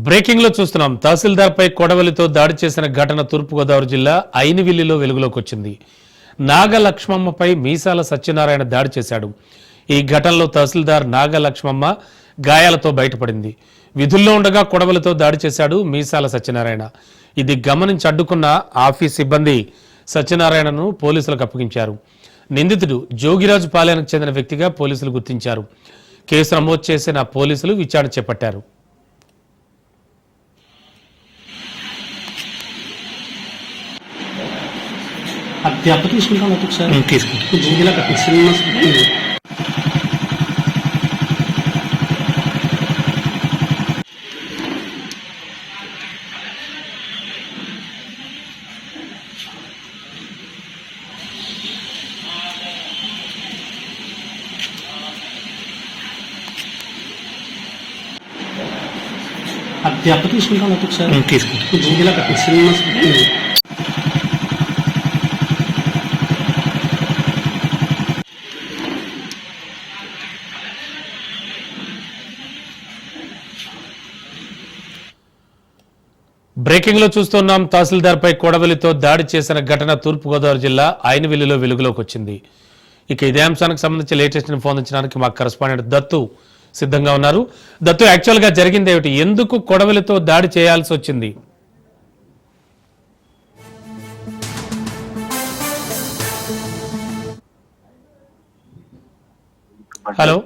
Breaking లో చూస్తున్నాం. తహసీల్దార్ పై కొడవలితో దాడి చేసిన ఘటన తూర్పుగోదావరి జిల్లా ఐనివిల్లిలో వెలుగులోకి వచ్చింది. నాగలక్ష్మమ్మపై మీసాల సత్యనారాయణ దాడి చేశాడు. ఈ ఘటనలో తహసీల్దార్ నాగలక్ష్మమ్మ గాయాలతో బయటపడింది. విధుల్లో ఉండగా కొడవలితో దాడి చేశాడు మీసాల సత్యనారాయణ. ఇది గమనించి అడ్డుకున్న ఆఫీస్ సిబ్బంది సత్యనారాయణను పోలీసులకు అప్పగించారు. నిందితుడు జోగిరాజు పాలెంకు చెందిన వ్యక్తిగా పోలీసులు గుర్తించారు. కేసు నమోదు చేసిన పోలీసులు విచారణ చేపట్టారు. అత్యప్ప తీసుకుంటాం ఒకసారి తీసుకుంటాం అత్యప్ప తీసుకుంటాం ఒకసారి తీసుకుంటాం జూగిలా కట్టి సినిమా బ్రేకింగ్ లో చూస్తున్నాం. తహసీల్దార్ పై కొడవలితో దాడి చేసిన ఘటన తూర్పుగోదావరి జిల్లా ఐనివిల్లిలో వెలుగులోకి వచ్చింది. ఇక ఇదే అంశానికి సంబంధించి లేటెస్ట్ ఇన్ఫర్మేషన్ మా కరెస్పాండెంట్ దత్తు సిద్ధంగా ఉన్నారు. దత్తు, యాక్చువల్ గా జరిగింది ఏమిటి? ఎందుకు కొడవలితో దాడి చేయాల్సి వచ్చింది? హలో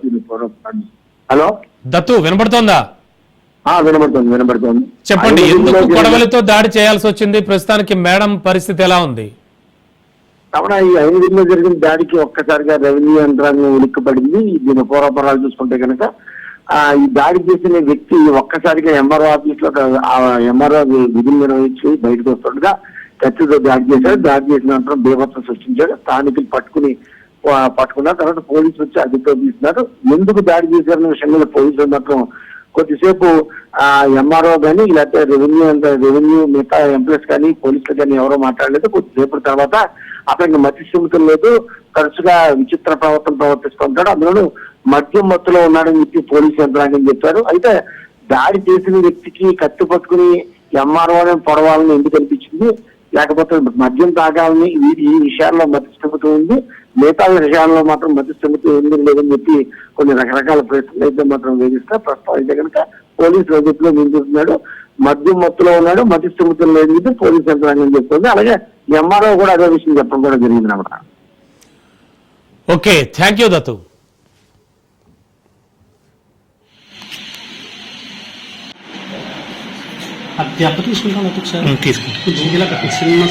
హలో దత్తు, వినపడుతోందా? వినబడుతుంది. చెప్పండి, ఎందుకు కొడవలితో దాడి చేయాల్సి వచ్చింది? ప్రస్తుతానికి మేడం పరిస్థితి ఎలా ఉంది? అవునా, ఈ ఐనివిల్లిలో జరిగిన దాడికి ఒక్కసారిగా రెవెన్యూ యంత్రాంగం ఉలిక్కపడింది. దీని పూర్వపరాలు చూసుకుంటే కనుక ఈ దాడి చేసిన వ్యక్తి ఒక్కసారిగా ఎంఆర్ఓ ఆఫీస్ లో ఎంఆర్ఓ విధులు నిర్వహించి బయటకు వస్తుండగా కత్తితో దాడి చేశాడు. దాడి చేసిన అనంతరం బీభత్సం సృష్టించాడు. స్థానికులు పట్టుకున్నారు. తర్వాత పోలీసులు వచ్చి అదుపులో తీసుకున్నారు. ఎందుకు దాడి చేశారన్న విషయం మీద పోలీసులు మాత్రం కొద్దిసేపు ఎంఆర్ఓ కానీ లేకపోతే రెవెన్యూ మిగతా ఎంప్లాయీస్ కానీ పోలీసులు కానీ ఎవరో మాట్లాడలేదు. కొద్దిసేపు తర్వాత అతనికి మతి స్థిమితం లేదు, తరచుగా విచిత్ర ప్రవర్తిస్తుంటాడు, అందులోనూ మద్యం మత్తులో ఉన్నాడని చెప్పి పోలీసు యంత్రాంగం చెప్పారు. అయితే దాడి చేసిన వ్యక్తికి కత్తి పట్టుకుని ఎంఆర్ఓని పొడవాలని ఎందుకు అనిపించింది, లేకపోతే మద్యం తాగాలని ఈ విషయాల్లో మతి స్థిమితం ఉంది, మిగతా విషయాల్లో మాత్రం మతి స్థిమితం ఎందుకు లేదని చెప్పి కొన్ని రకరకాల ప్రశ్నలు అయితే మాత్రం వేధిస్తా. ప్రస్తుతం అయితే కనుక పోలీసు అదుపులో నిందిస్తున్నాడు. మద్యం మత్తులో ఉన్నాడు, మతి స్థిమితం లేదని చెప్పి పోలీసు యంత్రాంగం చెప్తుంది. అలాగే ఎంఆర్ఓ కూడా అదే విషయం చెప్పడం కూడా జరిగింది అన్నమాట. Okay, thank you Dattu. అత్యప్ప తీసుకుంటాం ఒకసారి తీసుకుంటాం జూగిలా కట్టి సినిమా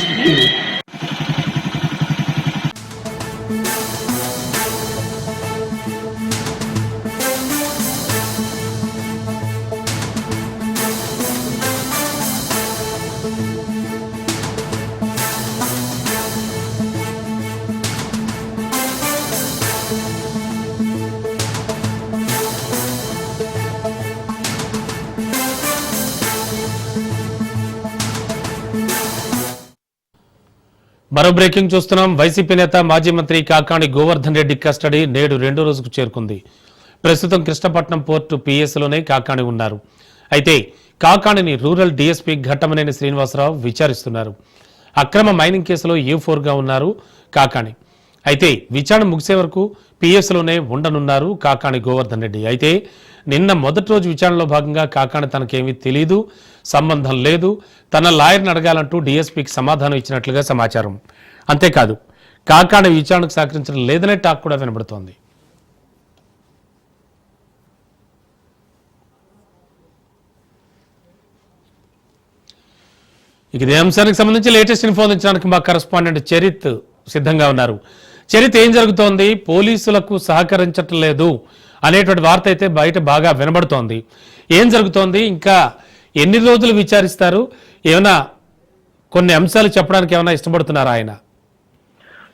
మరో బ్రేకింగ్ చూస్తున్నాం. వైసీపీ నేత మాజీ మంత్రి కాకాణి గోవర్ధన్ రెడ్డి కస్టడీ నేడు 2వ రోజుకు చేరుకుంది. ప్రస్తుతం కృష్ణపట్నం పోర్టు పిఎస్లోనే కాకాణి ఉన్నారు. అయితే కాకాణిని రూరల్ డీఎస్పీ ఘట్టమనేని శ్రీనివాసరావు విచారిస్తున్నారు. అక్రమ మైనింగ్ కేసులో A4గా ఉన్నారు కాకాణి. అయితే విచారణ ముగిసే వరకు పిఎస్లోనే ఉండనున్నారు కాకాణి గోవర్ధన్ రెడ్డి. అయితే నిన్న మొదటి రోజు విచారణలో భాగంగా కాకాణి తనకేమీ తెలీదు, సంబంధం లేదు, తన లాయర్ని అడగాలంటూ డీఎస్పీకి సమాధానం ఇచ్చినట్లుగా సమాచారం. అంతేకాదు కాకాణి విచారణకు సహకరించడం లేదనే టాక్ కూడా వినబడుతోంది. ఇక ఇదే అంశానికి సంబంధించి లేటెస్ట్ ఇన్ఫర్మేషన్ మా కరెస్పాండెంట్ చరిత్ సిద్ధంగా ఉన్నారు. చరిత్, ఏం జరుగుతోంది? పోలీసులకు సహకరించటం లేదు అనేటువంటి వార్త అయితే బయట బాగా వినబడుతోంది. ఏం జరుగుతోంది? ఇంకా ఎన్ని రోజులు విచారిస్తారు? ఏమైనా కొన్ని అంశాలు చెప్పడానికి ఏమైనా ఇష్టపడుతున్నారా ఆయన?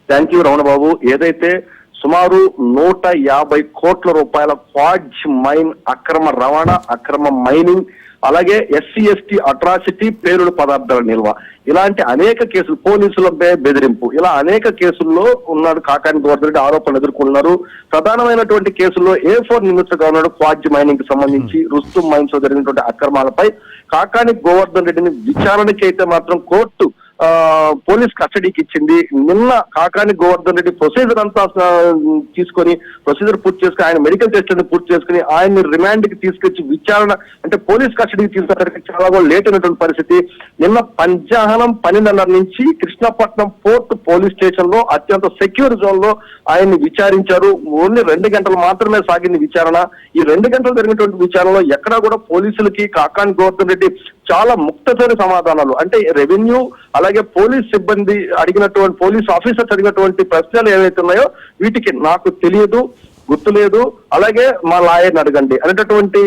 Thank you Ramana Babu. ఏదైతే సుమారు 150 కోట్ల రూపాయల క్వాడ్జ్ మైన్ అక్రమ రవాణా, అక్రమ మైనింగ్, అలాగే ఎస్సీ ఎస్టీ అట్రాసిటీ పేలుడు పదార్థాల నిల్వ, ఇలాంటి అనేక కేసులు, పోలీసులపై బెదిరింపు, ఇలా అనేక కేసుల్లో ఉన్నాడు కాకాని గోవర్ధన్ రెడ్డి. ఆరోపణలు ఎదుర్కొన్నారు. ప్రధానమైనటువంటి కేసుల్లో A4 నిందితుడుగా ఉన్నాడు. క్వార్జ్ మైనింగ్ కి సంబంధించి రుస్తుం మైన్స్ లో జరిగినటువంటి అక్రమాలపై కాకాని గోవర్ధన్ రెడ్డిని విచారణకి అయితే మాత్రం కోర్టు పోలీస్ కస్టడీకి ఇచ్చింది. నిన్న కాకాని గోవర్ధన్ రెడ్డి ప్రొసీజర్ అంతా తీసుకొని ప్రొసీజర్ పూర్తి చేసుకుని ఆయన మెడికల్ టెస్ట్ పూర్తి చేసుకుని ఆయన్ని రిమాండ్ కి తీసుకొచ్చి విచారణ అంటే పోలీస్ కస్టడీకి తీసుకురావడానికి చాలా కూడా లేట్ అయినటువంటి పరిస్థితి. నిన్న మధ్యాహ్నం 12:30 నుంచి కృష్ణపట్నం పోర్ట్ పోలీస్ స్టేషన్ లో అత్యంత సెక్యూర్ జోన్ లో ఆయన్ని విచారించారు. ఓన్లీ 2 గంటలు మాత్రమే సాగింది విచారణ. ఈ 2 గంటలు జరిగినటువంటి విచారణలో ఎక్కడా కూడా పోలీసులకి కాకాని గోవర్ధన్ రెడ్డి చాలా ముక్తతోని సమాధానాలు, అంటే రెవెన్యూ అలాగే పోలీస్ సిబ్బంది అడిగినటువంటి, పోలీస్ ఆఫీసర్స్ అడిగినటువంటి ప్రశ్నలు ఏవైతే ఉన్నాయో వీటికి నాకు తెలియదు, గుర్తులేదు, అలాగే మా లాయర్ని అడగండి అనేటటువంటి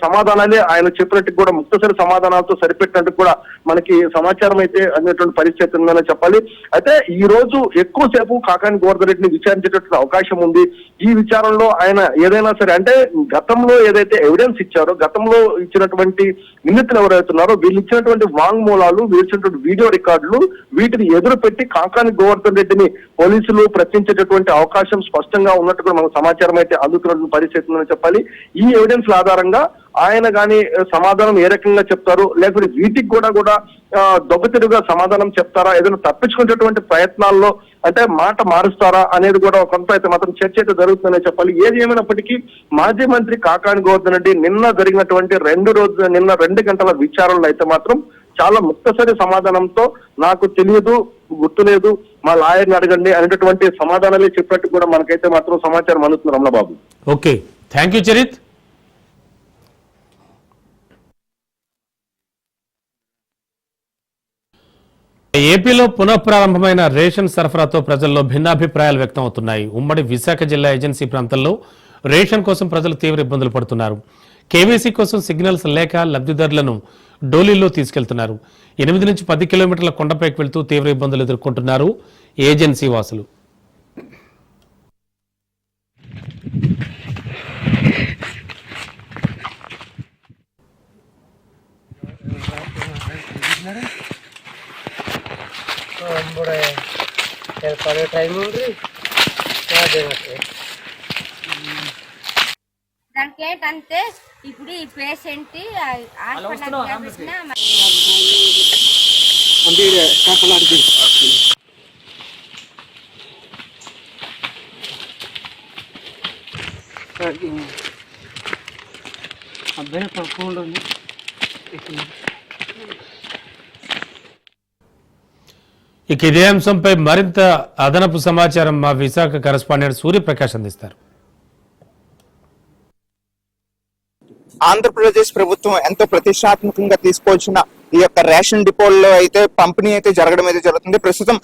సమాధానాలే ఆయన చెప్పినట్టు కూడా ముక్తసరి సమాధానాలతో సరిపెట్టినట్టు కూడా మనకి సమాచారం అయితే అనేటువంటి పరిస్థితి ఉందని చెప్పాలి. అయితే ఈ రోజు ఎక్కువసేపు కాకాని గోవర్ధన్ రెడ్డిని విచారించేటటువంటి అవకాశం ఉంది. ఈ విచారణలో ఆయన ఏదైనా సరే, అంటే గతంలో ఏదైతే ఎవిడెన్స్ ఇచ్చారో, గతంలో ఇచ్చినటువంటి నిందితులు ఎవరైతున్నారో వీళ్ళు ఇచ్చినటువంటి వాంగ్మూలాలు, వీళ్ళు ఇచ్చినటువంటి వీడియో రికార్డులు, వీటిని ఎదురు పెట్టి కాకాని గోవర్ధన్ రెడ్డిని పోలీసులు ప్రశ్నించేటటువంటి అవకాశం స్పష్టంగా ఉన్నట్టు కూడా మనకు సమాచారం అయితే అందుతున్నటువంటి పరిస్థితి ఉందని చెప్పాలి. ఈ ఎవిడెన్స్ ఆధారంగా ఆయన కానీ సమాధానం ఏ రకంగా చెప్తారు, లేకపోతే వీటికి కూడా దొబ్బతిరుగా సమాధానం చెప్తారా, ఏదైనా తప్పించుకునేటువంటి ప్రయత్నాల్లో అంటే మాట మారుస్తారా అనేది కూడా కొంత అయితే మాత్రం చర్చ అయితే జరుగుతుందనే చెప్పాలి. ఏది ఏమైనప్పటికీ మాజీ మంత్రి కాకాని గోవర్ధన్ రెడ్డి నిన్న జరిగినటువంటి 2 గంటల విచారణలో అయితే మాత్రం చాలా ముక్తసరి సమాధానంతో నాకు తెలియదు, గుర్తులేదు, మా లాయర్ని అడగండి అనేటటువంటి సమాధానాలే చెప్పినట్టు కూడా మనకైతే మాత్రం సమాచారం అందుతుంది Ramana Babu. Okay, thank you Charith. ఏపీలో పునఃప్రారంభమైన రేషన్ సరఫరాతో ప్రజల్లో భిన్నాభిప్రాయాలు వ్యక్తం అవుతున్నాయి. ఉమ్మడి విశాఖ జిల్లా ఏజెన్సీ ప్రాంతంలో రేషన్ కోసం ప్రజలు తీవ్ర ఇబ్బందులు పడుతున్నారు. కేవీసీ కోసం సిగ్నల్స్ లేక లబ్ధిదారులను డోలీల్లో తీసుకెళ్తున్నారు. 8 నుంచి 10 కిలోమీటర్ల కొండపైకి వెళ్తూ తీవ్ర ఇబ్బందులు ఎదుర్కొంటున్నారు ఏజెన్సీ వాసులు. దానికి ఏంటంటే ఇప్పుడు ఈ పేషెంట్ అబ్బాయి పడుకోండి. ఇక ఇదే అంశంపై మరింత అదనపు సమాచారం మా విశాఖ కరెస్పాండెంట్ సూర్యప్రకాష్ అందిస్తారు. ఆంధ్రప్రదేశ్ ప్రభుత్వం ఎంతో ప్రతిష్టాత్మకంగా తీసుకొచ్చిన ఈ యొక్క రేషన్ డిపోల్లో అయితే పంపిణీ అయితే జరగడం అయితే జరుగుతుంది. ప్రస్తుతం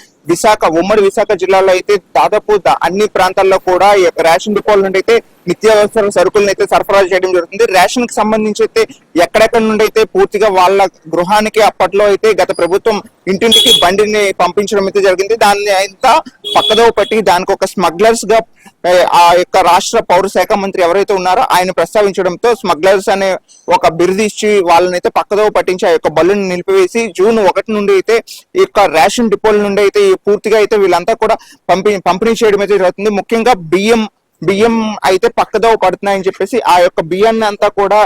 ఉమ్మడి విశాఖ జిల్లాలో అయితే దాదాపు అన్ని ప్రాంతాల్లో కూడా ఈ యొక్క రేషన్ డిపోల నుండి అయితే నిత్యావసర సరుకులను అయితే సరఫరా చేయడం జరుగుతుంది. రేషన్ కి సంబంధించి అయితే ఎక్కడెక్కడి నుండి అయితే పూర్తిగా వాళ్ళ గృహానికి అప్పట్లో అయితే గత ప్రభుత్వం ఇంటింటికి బండిని పంపించడం అయితే జరిగింది. దాన్ని అంతా పక్కదోవ పట్టి దానికి ఒక స్మగ్లర్స్ గా ఆ యొక్క రాష్ట్ర పౌర శాఖ మంత్రి ఎవరైతే ఉన్నారో ఆయన ప్రస్తావించడంతో స్మగ్లర్స్ అనే ఒక బిరుదు ఇచ్చి వాళ్ళని అయితే పక్కదోవ పట్టించి ఆ యొక్క బల్లుని నిలిపివేసి June 1 నుండి అయితే ఈ యొక్క రేషన్ డిపోల నుండి అయితే పూర్తిగా అయితే వీళ్ళంతా కూడా పంపిణీ చేయడం అయితే జరుగుతుంది. ముఖ్యంగా బియ్యం అయితే పక్కదోవ పడుతున్నాయని చెప్పేసి ఆ యొక్క బియ్యాన్ని అంతా కూడా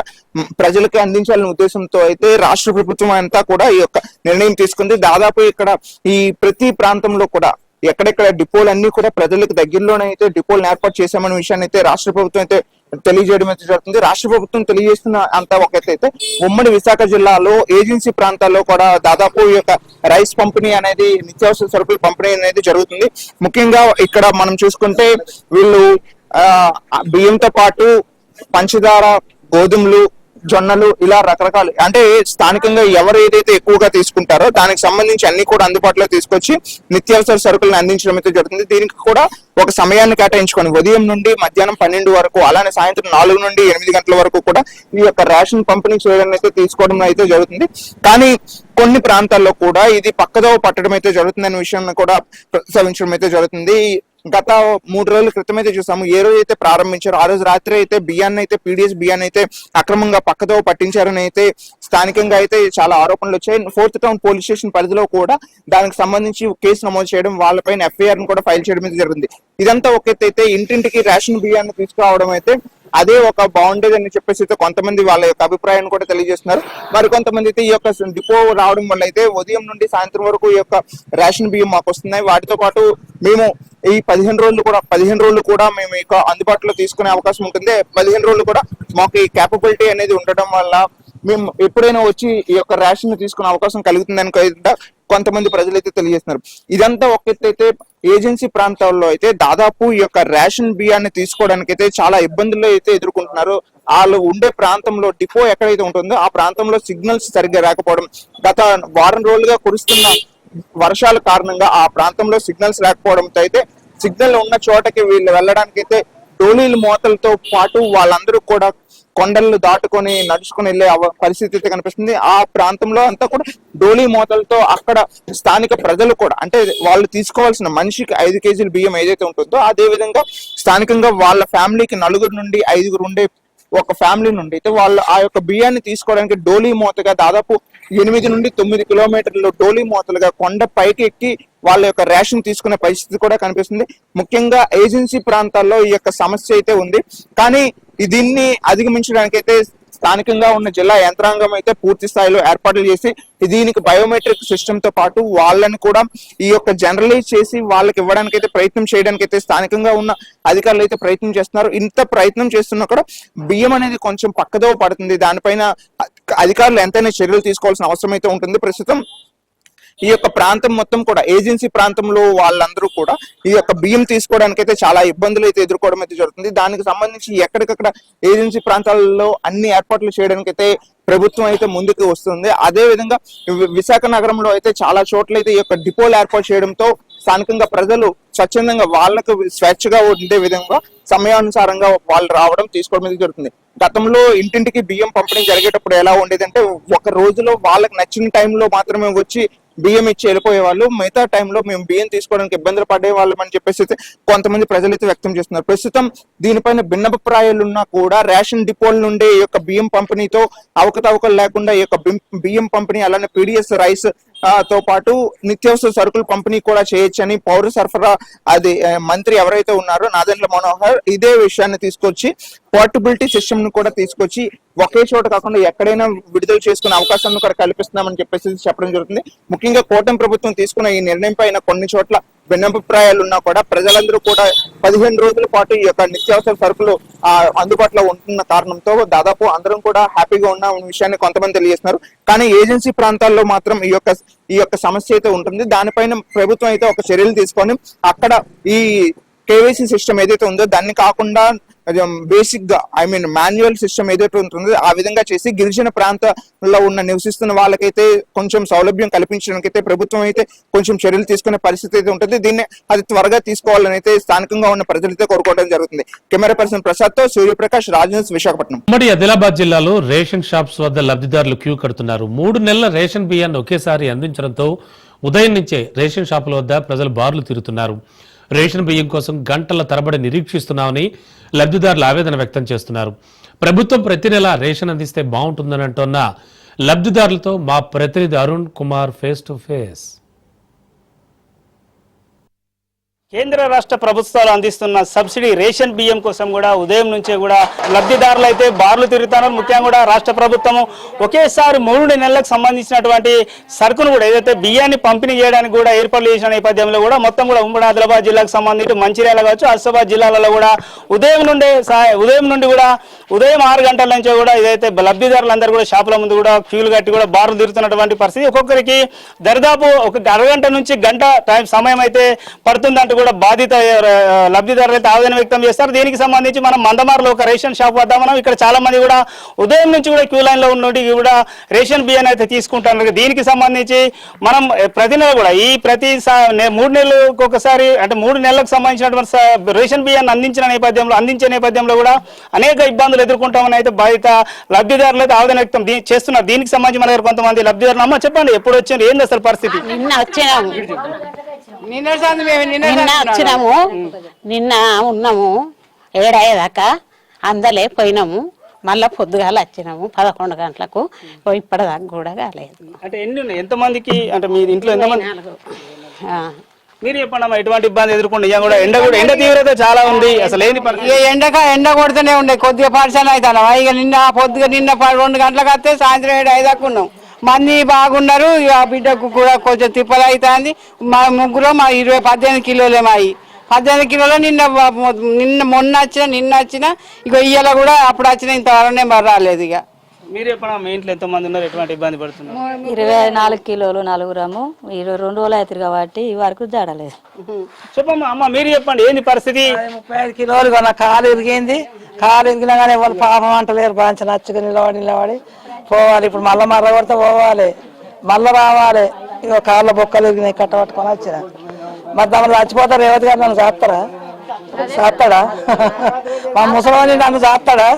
ప్రజలకు అందించాలనే ఉద్దేశంతో అయితే రాష్ట్ర ప్రభుత్వం అంతా కూడా ఈ యొక్క నిర్ణయం తీసుకుంది. దాదాపు ఇక్కడ ఈ ప్రతి ప్రాంతంలో కూడా ఎక్కడెక్కడ డిపోలు అన్ని కూడా ప్రజలకు దగ్గరలోనే అయితే డిపోలను ఏర్పాటు చేశామనే విషయాన్ని అయితే రాష్ట్ర ప్రభుత్వం అయితే తెలియజేయడం అయితే జరుగుతుంది. రాష్ట్ర ప్రభుత్వం తెలియజేస్తున్న అంతా ఒకటైతే ఉమ్మడి విశాఖ జిల్లాలో ఏజెన్సీ ప్రాంతాల్లో కూడా దాదాపు ఈ యొక్క రైస్ పంపిణీ అనేది నిత్యావసర సరుకుల పంపిణీ అనేది జరుగుతుంది. ముఖ్యంగా ఇక్కడ మనం చూసుకుంటే వీళ్ళు బియ్యంతో పాటు పంచదార, గోధుమలు, జొన్నలు ఇలా రకరకాలు అంటే స్థానికంగా ఎవరు ఏదైతే ఎక్కువగా తీసుకుంటారో దానికి సంబంధించి అన్ని కూడా అందుబాటులో తీసుకొచ్చి నిత్యావసర సరుకులను అందించడం అయితే జరుగుతుంది. దీనికి కూడా ఒక సమయాన్ని కేటాయించుకొని ఉదయం నుండి మధ్యాహ్నం 12 వరకు అలానే సాయంత్రం 4 నుండి 8 గంటల వరకు కూడా ఈ యొక్క రేషన్ పంపిణీ చేయడం అయితే తీసుకోవడం అయితే జరుగుతుంది. కానీ కొన్ని ప్రాంతాల్లో కూడా ఇది పక్కదోవ పట్టడం అయితే జరుగుతుందనే విషయాన్ని కూడా ప్రస్తావించడం అయితే జరుగుతుంది. గత 3 రోజుల క్రితం అయితే చూసాము. ఏ రోజు అయితే ప్రారంభించారో ఆ రోజు రాత్రి అయితే బియ్యాన్ని అయితే పీడిఎస్ బియ్యాన్ని అయితే అక్రమంగా పక్కతో పట్టించారని అయితే స్థానికంగా అయితే చాలా ఆరోపణలు వచ్చాయి. 4th టౌన్ పోలీస్ స్టేషన్ పరిధిలో కూడా దానికి సంబంధించి కేసు నమోదు చేయడం, వాళ్ళపైన ఎఫ్ఐఆర్ ను కూడా ఫైల్ చేయడం అయితే జరిగింది. ఇదంతా ఒక ఎత్తు అయితే ఇంటింటికి రేషన్ బియ్యాన్ని తీసుకురావడం అయితే అదే ఒక బాగుండేది అని చెప్పేసి అయితే కొంతమంది వాళ్ళ యొక్క అభిప్రాయాన్ని కూడా తెలియజేస్తున్నారు. మరి కొంతమంది అయితే ఈ యొక్క డిపో రావడం వల్ల అయితే ఉదయం నుండి సాయంత్రం వరకు ఈ యొక్క రేషన్ బియ్యం మాకు వస్తున్నాయి, వాటితో పాటు మేము ఈ 15 రోజులు కూడా మేము ఇక అందుబాటులో తీసుకునే అవకాశం ఉంటుంది. 15 రోజులు కూడా మాకు ఈ కేపబిలిటీ అనేది ఉండడం వల్ల మేము ఎప్పుడైనా వచ్చి ఈ యొక్క రేషన్ తీసుకునే అవకాశం కలుగుతుందని కొంతమంది ప్రజలు అయితే తెలియజేస్తున్నారు. ఇదంతా ఒక అయితే ఏజెన్సీ ప్రాంతాల్లో అయితే దాదాపు ఈ యొక్క రేషన్ బియ్యాన్ని తీసుకోవడానికి అయితే చాలా ఇబ్బందులు అయితే ఎదుర్కొంటున్నారు. వాళ్ళు ఉండే ప్రాంతంలో డిపో ఎక్కడైతే ఉంటుందో ఆ ప్రాంతంలో సిగ్నల్స్ సరిగ్గా రాకపోవడం, గత వారం రోజులుగా కురుస్తున్న వర్షాల కారణంగా ఆ ప్రాంతంలో సిగ్నల్స్ లేకపోవడంతో అయితే సిగ్నల్ ఉన్న చోటకి వీళ్ళు వెళ్ళడానికి అయితే డోలీల మోతలతో పాటు వాళ్ళందరూ కూడా కొండలు దాటుకొని నడుచుకొని వెళ్లే పరిస్థితి అయితే కనిపిస్తుంది. ఆ ప్రాంతంలో అంతా కూడా డోలీ మోతలతో అక్కడ స్థానిక ప్రజలు కూడా, అంటే వాళ్ళు తీసుకోవాల్సిన మనిషికి 5 కేజీల బియ్యం ఏదైతే ఉంటుందో అదే విధంగా స్థానికంగా వాళ్ళ ఫ్యామిలీకి 4 నుండి 5 ఉండే ఒక ఫ్యామిలీ నుండి అయితే వాళ్ళు ఆ యొక్క బియ్యాన్ని తీసుకోవడానికి డోలీ మోతగా దాదాపు 8 నుండి 9 కిలోమీటర్లు డోలీ మోతలుగా కొండ పైకి ఎక్కి వాళ్ళ యొక్క రేషన్ తీసుకునే పరిస్థితి కూడా కనిపిస్తుంది. ముఖ్యంగా ఏజెన్సీ ప్రాంతాల్లో ఈ యొక్క సమస్య అయితే ఉంది. కానీ దీన్ని అధిగమించడానికి అయితే స్థానికంగా ఉన్న జిల్లా యంత్రాంగం అయితే పూర్తి స్థాయిలో ఏర్పాట్లు చేసి దీనికి బయోమెట్రిక్ సిస్టమ్ తో పాటు వాళ్ళని కూడా ఈ యొక్క జనరలైజ్ చేసి వాళ్ళకి ఇవ్వడానికి అయితే ప్రయత్నం చేయడానికి అయితే స్థానికంగా ఉన్న అధికారులు అయితే ప్రయత్నం చేస్తున్నారు. ఇంత ప్రయత్నం చేస్తున్నా కూడా బియ్యం అనేది కొంచెం పక్కదో పడుతుంది. దానిపైన అధికారులు ఎంతైనా చర్యలు తీసుకోవాల్సిన అవసరం అయితే ఉంటుంది. ప్రస్తుతం ఈ యొక్క ప్రాంతం మొత్తం కూడా ఏజెన్సీ ప్రాంతంలో వాళ్ళందరూ కూడా ఈ యొక్క బియ్యం తీసుకోవడానికి అయితే చాలా ఇబ్బందులు అయితే ఎదుర్కోవడం అయితే జరుగుతుంది. దానికి సంబంధించి ఎక్కడికక్కడ ఏజెన్సీ ప్రాంతాల్లో అన్ని ఏర్పాట్లు చేయడానికి అయితే ప్రభుత్వం అయితే ముందుకు వస్తుంది. అదే విధంగా విశాఖ నగరంలో అయితే చాలా చోట్ల అయితే ఈ యొక్క డిపోలు ఏర్పాటు చేయడంతో స్థానికంగా ప్రజలు స్వచ్ఛందంగా వాళ్ళకు స్వేచ్ఛగా ఉండే విధంగా సమయానుసారంగా వాళ్ళు రావడం తీసుకోవడం జరుగుతుంది. గతంలో ఇంటింటికి బియ్యం పంపిణీ జరిగేటప్పుడు ఎలా ఉండేదంటే ఒక రోజులో వాళ్ళకి నచ్చిన టైంలో మాత్రమే వచ్చి బియ్యం ఇచ్చి వెళ్ళిపోయే వాళ్ళు, మిగతా టైంలో మేము బియ్యం తీసుకోవడానికి ఇబ్బందులు పడే వాళ్ళం అని చెప్పేసి అయితే కొంతమంది ప్రజలైతే వ్యక్తం చేస్తున్నారు. ప్రస్తుతం దీనిపైన భిన్నభిప్రాయాలున్నా కూడా రేషన్ డిపోల నుండి ఈ యొక్క బియ్యం పంపిణీతో అవకతవకలు లేకుండా ఈ యొక్క బియ్యం పంపిణీ అలానే పీడిఎస్ రైస్ తో పాటు నిత్యావసర సరుకులు పంపిణీ కూడా చేయొచ్చని పౌర సరఫరా మంత్రి ఎవరైతే ఉన్నారో నాదెండ్ల మనోహర్ ఇదే విషయాన్ని తీసుకొచ్చి పోర్టబిలిటీ సిస్టమ్ ను కూడా తీసుకొచ్చి ఒకే చోట కాకుండా ఎక్కడైనా విడుదల చేసుకునే అవకాశాన్ని కూడా కల్పిస్తున్నామని చెప్పేసి చెప్పడం జరుగుతుంది. ముఖ్యంగా కూటమి ప్రభుత్వం తీసుకున్న ఈ నిర్ణయం పైన కొన్ని చోట్ల భిన్నభిప్రాయాలు ఉన్నా కూడా ప్రజలందరూ కూడా 15 రోజుల పాటు ఈ యొక్క నిత్యావసర సరుకులు అందుబాటులో ఉంటున్న కారణంతో దాదాపు అందరం కూడా హ్యాపీగా ఉన్న విషయాన్ని కొంతమంది తెలియజేస్తున్నారు. కానీ ఏజెన్సీ ప్రాంతాల్లో మాత్రం ఈ యొక్క సమస్య అయితే ఉంటుంది. దానిపైన ప్రభుత్వం అయితే ఒక చర్యలు తీసుకొని అక్కడ ఈ కేవైసీ సిస్టమ్ ఏదైతే ఉందో దాన్ని కాకుండా బేసిక్ గా మాన్యువల్ సిస్టమ్ ఏదైతే ఉంటుందో ఆ విధంగా చేసి గిరిజన ప్రాంతాల్లో నివసిస్తున్న వాళ్ళకైతే కొంచెం సౌలభ్యం కల్పించడానికైతే ప్రభుత్వం అయితే కొంచెం చర్యలు తీసుకునే పరిస్థితి అయితే ఉంటుంది. దీన్ని అది త్వరగా తీసుకోవాలని అయితే స్థానికంగా ఉన్న ప్రజలైతే కోరుకోవడం జరుగుతుంది. కెమెరా పర్సన్ ప్రసాద్ తో సూర్యప్రకాష్, రాజన్స్, విశాఖపట్నం. ఉమ్మడి ఆదిలాబాద్ జిల్లాలో రేషన్ షాప్స్ వద్ద లబ్ధిదారులు క్యూ కడుతున్నారు. 3 నెలల రేషన్ బియ్యాన్ని ఒకేసారి అందించడంతో ఉదయం నుంచే రేషన్ షాపుల వద్ద ప్రజలు బారులు తిరుగుతున్నారు. రేషన్ బియ్యం కోసం గంటల తరబడి నిరీక్షిస్తున్నామని లబ్ధిదారులు ఆవేదన వ్యక్తం చేస్తున్నారు. ప్రభుత్వం ప్రతి నెల రేషన్ అందిస్తే బాగుంటుందని అంటున్న లబ్ధిదారులతో మా ప్రతినిధి Arun Kumar face to face. కేంద్ర రాష్ట్ర ప్రభుత్వాలు అందిస్తున్న సబ్సిడీ రేషన్ బియ్యం కోసం కూడా ఉదయం నుంచే కూడా లబ్ధిదారులు అయితే బార్లు తిరుగుతున్నారు. ముఖ్యంగా కూడా రాష్ట్ర ప్రభుత్వము ఒకేసారి 3 నెలలకు సంబంధించినటువంటి సరుకును కూడా ఏదైతే బియ్యాన్ని పంపిణీ చేయడానికి కూడా ఏర్పాట్లు చేసిన నేపథ్యంలో కూడా మొత్తం కూడా ఉమ్మడి ఆదిలాబాద్ జిల్లాకు సంబంధించి మంచిర్యాల కావచ్చు, ఆసిఫాబాద్ జిల్లాలలో కూడా ఉదయం నుండి కూడా ఉదయం 6 గంటల నుంచే కూడా ఇదైతే లబ్ధిదారులందరూ కూడా షాపుల ముందు కూడా క్యూలు కట్టి కూడా బార్లు తిరుగుతున్నటువంటి పరిస్థితి. ఒక్కొక్కరికి దరిదాపు ఒక అరగంట నుంచి గంట సమయం అయితే పడుతుందంటూ కూడా బాధిత లబ్ధిదారులు అయితే ఆవేదన వ్యక్తం చేస్తారు. దీనికి సంబంధించి మనం మందమారులో ఒక రేషన్ షాప్ వద్ద మనం ఇక్కడ చాలా మంది కూడా ఉదయం నుంచి కూడా క్యూ లైన్ లో ఉన్నట్టు కూడా రేషన్ బియ్యాన్ని అయితే తీసుకుంటున్నారు. దీనికి సంబంధించి మనం ప్రతి నెల కూడా ప్రతి 3 నెలలకు ఒకసారి అంటే 3 నెలలకు సంబంధించినటువంటి రేషన్ బియ్యాన్ని అందించే నేపథ్యంలో కూడా అనేక ఇబ్బందులు ఎదుర్కొంటామని అయితే బాధిత లబ్ధిదారులు అయితే ఆవేదన వ్యక్తం చేస్తున్నారు. దీనికి సంబంధించి మన కొంతమంది లబ్ధిదారులు అమ్మ చెప్పండి, ఎప్పుడు వచ్చారు, ఏంది అసలు పరిస్థితి? నిన్న వచ్చాము నిన్న వచ్చినాము, నిన్న ఉన్నాము 7 అయ్యేదాకా అందలే పోయినాము, మళ్ళా పొద్దుగాల వచ్చినాము 11 గంటలకు. ఇప్పటిదాకా కూడా కాలేదు. అంటే ఎన్ని ఉన్నాయి, ఎంతమందికి, అంటే మీ ఇంట్లో ఎంతమంది? మీరు చెప్పండి అమ్మా, ఎటువంటి ఇబ్బంది ఎదుర్కొండి? కూడా ఎండ తీవ్రత చాలా ఉంది, అసలు ఏంది ఎండ కొడుతూనే ఉండే, కొద్దిగా పరిశ్రమ అవుతాను. ఇక నిన్న 2 గంటలకు వస్తే సాయంత్రం 7 అయ్యేదాకా ఉన్నాం. మంది బాగున్నారు, ఆ బిడ్డకు కూడా కొంచెం తిప్పలు అవుతుంది. మా ముగ్గురు మా 18 కిలోలేమాయి 18 కిలోలు మొన్న వచ్చిన ఇక ఇయ్యాల కూడా అప్పుడు వచ్చిన ఇంతవరనే రాలేదు. ఇక మీరు చెప్పండి, మీ ఇంట్లో ఎంతమంది ఉన్నారు, ఎటువంటి ఇబ్బంది పడుతున్నారు? 24 కిలోలు 4 2 రోజులు అవుతుంది కాబట్టి ఈ వరకు జడలేదు. చెప్పమ్మా, అమ్మ మీరు చెప్పండి, ఏంది పరిస్థితి? 35 కిలోలు కొన్న కాలు ఇరిగింది. కాలు ఇరిగినా కానీ వాళ్ళు పాపం అంటలేరు. బాగా నచ్చుగా నిలబడి పోవాలి. ఇప్పుడు మళ్ళీ మర్ర కొడితే పోవాలి, మళ్ళీ రావాలి. ఇక కాళ్ళ బొక్కలు ఇరిగినాయి, కట్టబట్టుకొని వచ్చిన. మరి దాని చచ్చిపోతారు. రేవతి గారు నన్ను చేస్తాడా? మా ముసలి నన్ను చేస్తాడా?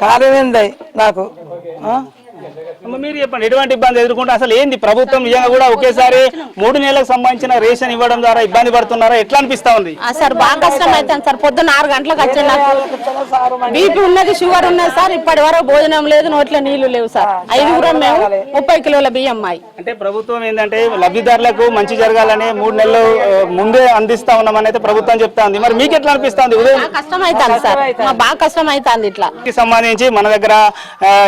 కాలేమింది నాకు. మీరు చెప్పండి, ఎటువంటి ఇబ్బంది ఎదుర్కొంటే అసలు ఏంది ప్రభుత్వం నిజంగా కూడా ఒకేసారి 3 నెలలకు సంబంధించిన రేషన్ ఇవ్వడం ద్వారా ఇబ్బంది పడుతున్నారా? ఎట్లా అనిపిస్తా ఉంది? సార్ బాగా కష్టం అవుతుంది సార్. పొద్దున్న 6 గంటలకు వచ్చే నాకు బీపీ ఉన్నది, షుగర్ ఉన్నది సార్. ఇప్పటి వరకు భోజనం లేదు, నోట్లో నీళ్లు లేవు సార్. 5గురం మేము 30 కిలోల బియ్యం మాయి. అంటే ప్రభుత్వం ఏంటంటే లబ్ధిదారులకు మంచి జరగాలని 3 నెలలు ముందే అందిస్తా ఉన్నామని అయితే ప్రభుత్వం చెప్తా ఉంది. మరి మీకు ఎట్లా అనిపిస్తుంది? ఉదయం కష్టం అవుతుంది సార్, బాగా కష్టం అవుతుంది. ఇట్లా సంబంధించి మన దగ్గర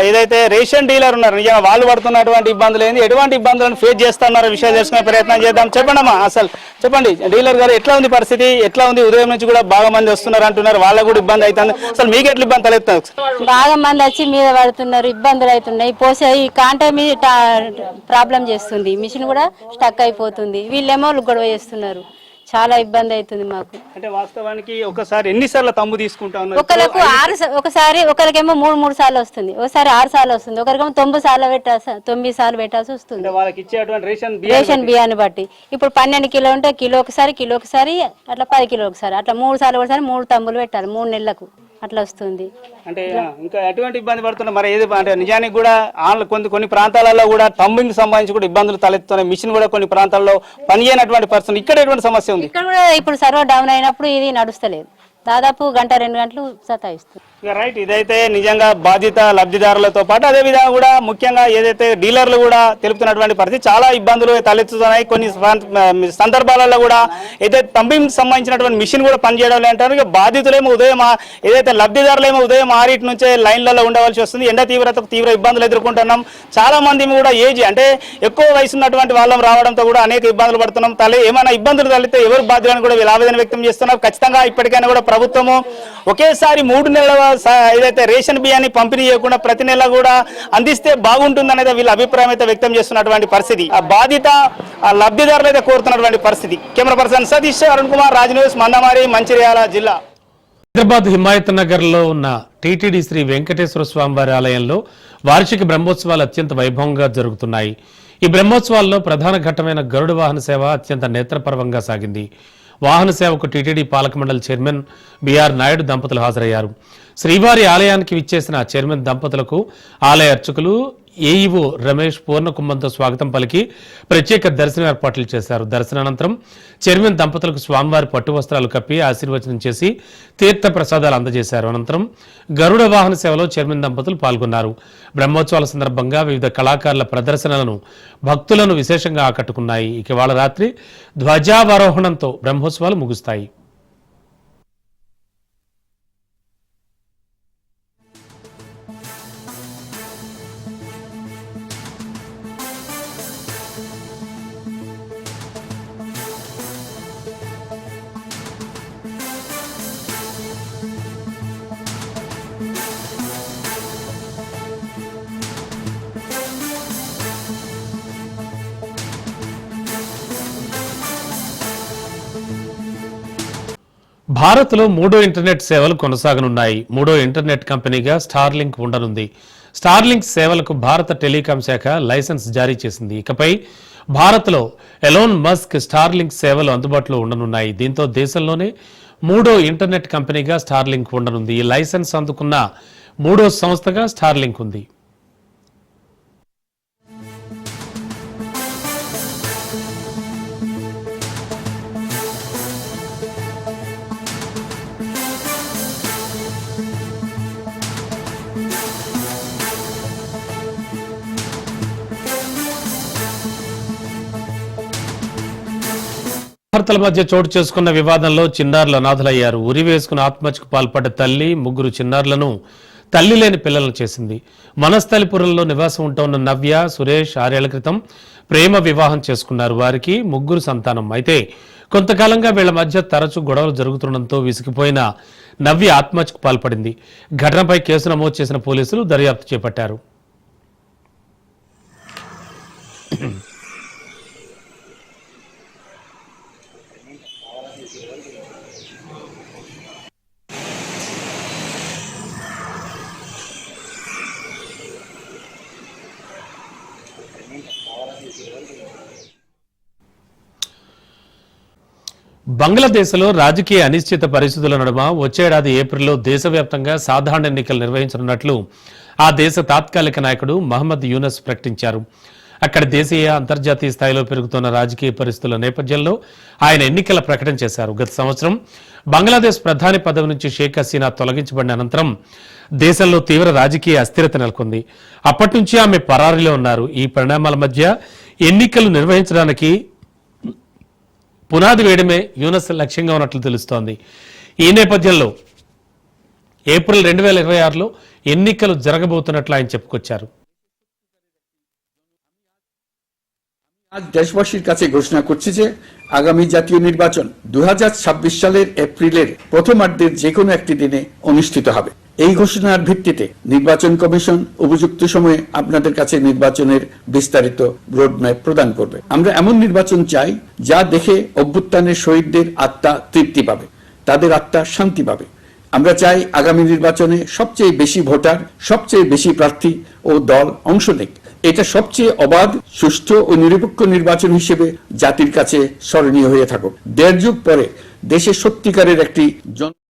ఏదైతే రేషన్ డీలర్ ఉన్నారు, నిజంగా వాళ్ళు పడుతున్నటువంటి ఇబ్బందులు ఏంది, ఎటువంటి ఇబ్బందులను ఫేస్ చేస్తున్నారో విషయాలు తెలుసుకునే ప్రయత్నం చేద్దాం. చెప్పండమ్మా, అసలు చెప్పండి డీలర్ గారు, ఎట్లా ఉంది పరిస్థితి, ఎట్లా ఉంది? ఉదయం నుంచి కూడా బాగా మంది వస్తున్నారు అంటున్నారు, వాళ్ళకు కూడా ఇబ్బంది అవుతుంది. అసలు మీకు ఎట్లా ఇబ్బంది తలెత్తుంది? బాగా మంది వచ్చి మీద పడుతున్నారు, ఇబ్బందులు అవుతున్నాయి. పోసే ఈ కాంటే మీద ప్రాబ్లం చేస్తుంది, మిషన్ కూడా స్టక్ అయిపోతుంది. వీళ్ళేమో గొడవ చేస్తున్నారు, చాలా ఇబ్బంది అవుతుంది మాకు. అంటే వాస్తవానికి ఒకసారి ఎన్నిసార్లు తమ్ము తీసుకుంటా ఉన్నారు? ఒకరికి ఒకసారి ఒకరికేమో 3 సార్లు వస్తుంది, ఒకసారి 6 సార్లు వస్తుంది, ఒకరికేమో 9 సార్లు పెట్టాల్సి వస్తుంది. వాళ్ళకి ఇచ్చేటువంటి రేషన్ బియ్యాన్ని బట్టి. ఇప్పుడు 12 కిలో ఉంటే కిలో ఒకసారి అట్లా 10 కిలో ఒకసారి అట్లా 3 సార్లు ఒకసారి 3 తమ్ములు పెట్టాలి 3 నెలలకు, అట్లా వస్తుంది. అంటే ఇంకా ఎటువంటి ఇబ్బంది పడుతున్నారు మరి? ఏది అంటే నిజానికి కూడా కొన్ని ప్రాంతాలలో కూడా తంబింగ్ సంబంధించి కూడా ఇబ్బందులు తలెత్తున్నాయి. మిషన్ కూడా కొన్ని ప్రాంతాల్లో పనిచేయనటువంటి పరిస్థితి. ఇక్కడ ఎటువంటి సమస్య ఉంది? ఇక్కడ కూడా ఇప్పుడు సర్వర్ డౌన్ అయినప్పుడు ఇది నడుస్తలేదు, దాదాపు 1-2 గంటలు సతాయిస్తుంది. రైట్, ఇదైతే నిజంగా బాధిత లబ్ధిదారులతో పాటు అదే విధంగా కూడా ముఖ్యంగా ఏదైతే డీలర్లు కూడా తెలుపుతున్నటువంటి పరిస్థితి, చాలా ఇబ్బందులు తలెత్తుతున్నాయి. కొన్ని సందర్భాలలో కూడా ఏదైతే తంబింగ్ సంబంధించినటువంటి మిషన్ కూడా పనిచేయడం లేదంటారు. ఇక బాధితులేమో ఉదయం, ఏదైతే లబ్ధిదారులేమో ఉదయం 6 నుంచే లైన్లలో ఉండవలసి వస్తుంది. ఎండ తీవ్రతకు తీవ్ర ఇబ్బందులు ఎదుర్కొంటున్నాం. చాలా మంది కూడా ఏజ్ అంటే ఎక్కువ వయసు ఉన్నటువంటి వాళ్ళం రావడంతో కూడా అనేక ఇబ్బందులు పడుతున్నాం. ఏమైనా ఇబ్బందులు తలెత్తే ఎవరు బాధ్యులని కూడా వీళ్ళు ఆవేదన వ్యక్తం చేస్తున్నారు. ఖచ్చితంగా ఇప్పటికైనా కూడా ప్రభుత్వము ఒకేసారి 3 నెలల ఏదైతే రేషన్ బియ్యాన్ని పంపిణీ చేయకుండా ప్రతి నెల కూడా అందిస్తే బాగుంటుందనేది వీళ్ళ అభిప్రాయం అయితే వ్యక్తం చేస్తున్నటువంటి పరిస్థితి. ఆ బాధిత లబ్ధిదారులు అయితే కోరుతున్నటువంటి పరిస్థితి. Camera person Satish, Arun Kumar, Raj news, Mandamarri, Mancherial జిల్లా. హైదరాబాద్ హిమాయత్ నగర్ లో ఉన్న టీటీడీ శ్రీ వెంకటేశ్వర స్వామివారి ఆలయంలో వార్షిక బ్రహ్మోత్సవాలు అత్యంత వైభవంగా జరుగుతున్నాయి. ఈ బ్రహ్మోత్సవాల్లో ప్రధాన ఘట్టమైన గరుడ వాహన సేవ అత్యంత నేత్రపర్వంగా సాగింది. వాహన సేవకు టీటీడీ పాలక మండలి చైర్మన్ బిఆర్ నాయుడు దంపతులు హాజరయ్యారు. శ్రీవారి ఆలయానికి విచ్చేసిన చైర్మన్ దంపతులకు ఆలయ అర్చకులు ఏఈఓ రమేష్ పూర్ణకుంభంతో స్వాగతం పలికి ప్రత్యేక దర్శన ఏర్పాట్లు చేశారు. దర్శనానంతరం చైర్మన్ దంపతులకు స్వామివారి పట్టు వస్త్రాలు కప్పి ఆశీర్వచనం చేసి తీర్థ ప్రసాదాలు అందజేశారు. అనంతరం గరుడ వాహన సేవలో చైర్మన్ దంపతులు పాల్గొన్నారు. బ్రహ్మోత్సవాల సందర్భంగా వివిధ కళాకారుల ప్రదర్శనలను భక్తులను విశేషంగా ఆకట్టుకున్నాయి. ఇక ఇవాళ రాత్రి ధ్వజావరోహణంతో బ్రహ్మోత్సవాలు ముగుస్తాయి. భారత్లో 3వ ఇంటర్నెట్ సేవలు కొనసాగనున్నాయి. 3వ ఇంటర్నెట్ కంపెనీగా స్టార్లింక్ ఉండనుంది. స్టార్లింక్ సేవలకు భారత టెలికాం శాఖ లైసెన్స్ జారీ చేసింది. ఇకపై భారత్లో ఎలోన్ మస్క్ స్టార్లింక్ సేవలు అందుబాటులో ఉండనున్నాయి. దీంతో దేశంలోనే 3వ ఇంటర్నెట్ కంపెనీగా స్టార్లింక్ ఉండనుంది. ఈ లైసెన్స్ అందుకున్న 3వ సంస్థగా స్టార్లింక్ ఉంది. భర్తల మధ్య చోటు చేసుకున్న వివాదంలో చిన్నారులు అనాథలయ్యారు. ఉరి వేసుకుని ఆత్మహత్యకు పాల్పడ్డ తల్లి 3 చిన్నారులను తల్లి లేని పిల్లలను చేసింది. మనస్థలిపురంలో నివాసం ఉంటున్న నవ్య, సురేష్ 6 ఏళ్ల క్రితం ప్రేమ వివాహం చేసుకున్నారు. వారికి 3 సంతానం. అయితే కొంతకాలంగా వీళ్ల మధ్య తరచూ గొడవలు జరుగుతుండటంతో విసిగిపోయిన నవ్య ఆత్మహత్యకు పాల్పడింది. ఘటనపై కేసు నమోదు చేసిన పోలీసులు దర్యాప్తు చేపట్టారు. బంగ్లాదేశ్లో రాజకీయ అనిశ్చిత పరిస్థితుల నడుమ వచ్చేడాది ఏప్రిల్లో దేశవ్యాప్తంగా సాధారణ ఎన్నికలు నిర్వహించనున్నట్లు ఆ దేశ తాత్కాలిక నాయకుడు మహమ్మద్ యూనస్ ప్రకటించారు. అక్కడ దేశీయ, అంతర్జాతీయ స్థాయిలో పెరుగుతున్న రాజకీయ పరిస్థితుల నేపథ్యంలో ఆయన ఎన్నికల ప్రకటన చేశారు. గత సంవత్సరం బంగ్లాదేశ్ ప్రధాని పదవి నుంచి షేక్ హసీనా తొలగించబడిన అనంతరం దేశంలో తీవ్ర రాజకీయ అస్థిరత నెలకొంది. అప్పటి నుంచి ఆమె పరారీలో ఉన్నారు. ఈ పరిణామాల మధ్య ఎన్నికలు నిర్వహించడానికి పునాది వేయడమే యూనస్ లక్ష్యంగా ఉన్నట్లు తెలుస్తోంది. ఈ నేపథ్యంలో ఏప్రిల్ 2026లో ఎన్నికలు జరగబోతున్నట్లు ఆయన చెప్పుకొచ్చారు. আজ দেশবাসীর কাছে ঘোষণা করছি যে আগামী জাতীয় নির্বাচন 2026 সালের এপ্রিলের প্রথমার্ধের যে কোনো একটি দিনে অনুষ্ঠিত হবে। এই ঘোষণার ভিত্তিতে নির্বাচন কমিশন উপযুক্ত সময়ে আপনাদের কাছে নির্বাচনের বিস্তারিত রোডম্যাপ প্রদান করবে। আমরা এমন নির্বাচন চাই যা দেখে অভ্যুত্থানের শহীদদের আত্মা তৃপ্তি পাবে, তাদের আত্মা শান্তি পাবে। আমরা চাই আগামী নির্বাচনে সবচেয়ে বেশি ভোটার, সবচেয়ে বেশি প্রার্থী ও দল অংশ নেক। এটা সবচেয়ে অবাধ, সুষ্ঠু ও নিরপেক্ষ নির্বাচন হিসেবে জাতির কাছে স্মরণীয় হয়ে থাকুক। 1.5 যুগ পরে দেশে সত্যিকারের একটি